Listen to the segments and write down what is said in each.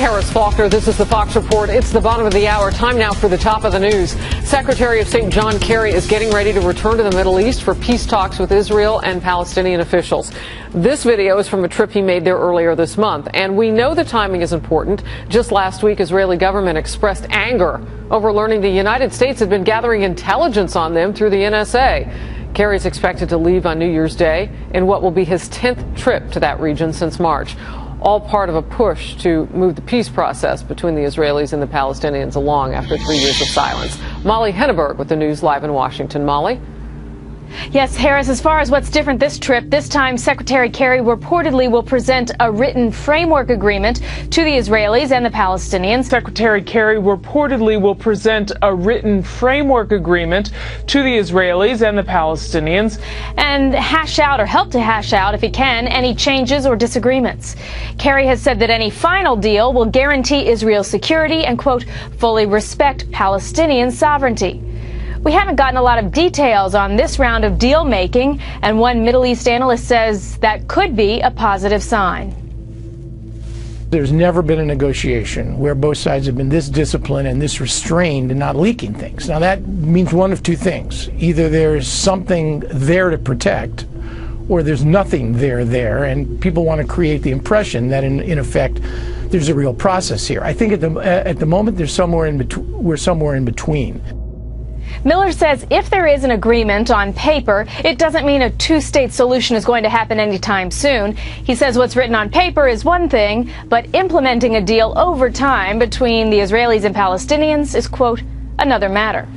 Harris Faulkner. This is the Fox Report. It's the bottom of the hour. Time now for the top of the news. Secretary of State John Kerry is getting ready to return to the Middle East for peace talks with Israel and Palestinian officials. This video is from a trip he made there earlier this month. And we know the timing is important. Just last week, Israeli government expressed anger over learning the United States had been gathering intelligence on them through the NSA. Kerry is expected to leave on New Year's Day in what will be his 10th trip to that region since March. All part of a push to move the peace process between the Israelis and the Palestinians along after 3 years of silence. Molly Henneberg with the news live in Washington. Molly? Yes, Harris, as far as what's different this trip, this time Secretary Kerry reportedly will present a written framework agreement to the Israelis and the Palestinians. Secretary Kerry reportedly will present a written framework agreement to the Israelis and the Palestinians. And hash out, or help to hash out, if he can, any changes or disagreements. Kerry has said that any final deal will guarantee Israel's security and, quote, fully respect Palestinian sovereignty. We haven't gotten a lot of details on this round of deal making, and one Middle East analyst says that could be a positive sign. There's never been a negotiation where both sides have been this disciplined and this restrained and not leaking things. Now that means one of two things. Either there's something there to protect, or there's nothing there, and people want to create the impression that in effect there's a real process here. I think at the moment we're somewhere in between. Miller says if there is an agreement on paper, it doesn't mean a two-state solution is going to happen anytime soon. He says what's written on paper is one thing, but implementing a deal over time between the Israelis and Palestinians is, quote, another matter.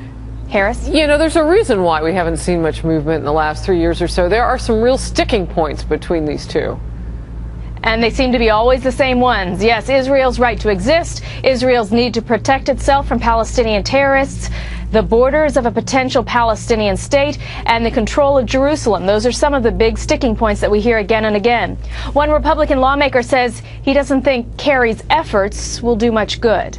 Harris? You know, there's a reason why we haven't seen much movement in the last 3 years or so. There are some real sticking points between these two. And they seem to be always the same ones. Yes, Israel's right to exist, Israel's need to protect itself from Palestinian terrorists, the borders of a potential Palestinian state, and the control of Jerusalem. Those are some of the big sticking points that we hear again and again. One Republican lawmaker says he doesn't think Kerry's efforts will do much good.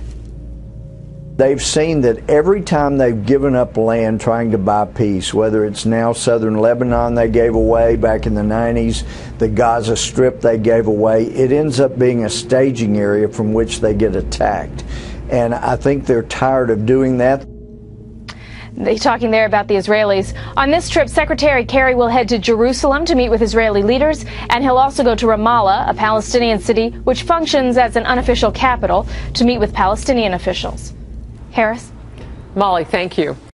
They've seen that every time they've given up land trying to buy peace, whether it's now southern Lebanon they gave away back in the 90s, the Gaza Strip they gave away, it ends up being a staging area from which they get attacked. And I think they're tired of doing that. They're talking there about the Israelis. On this trip, Secretary Kerry will head to Jerusalem to meet with Israeli leaders, and he'll also go to Ramallah, a Palestinian city which functions as an unofficial capital, to meet with Palestinian officials. Harris? Molly, thank you.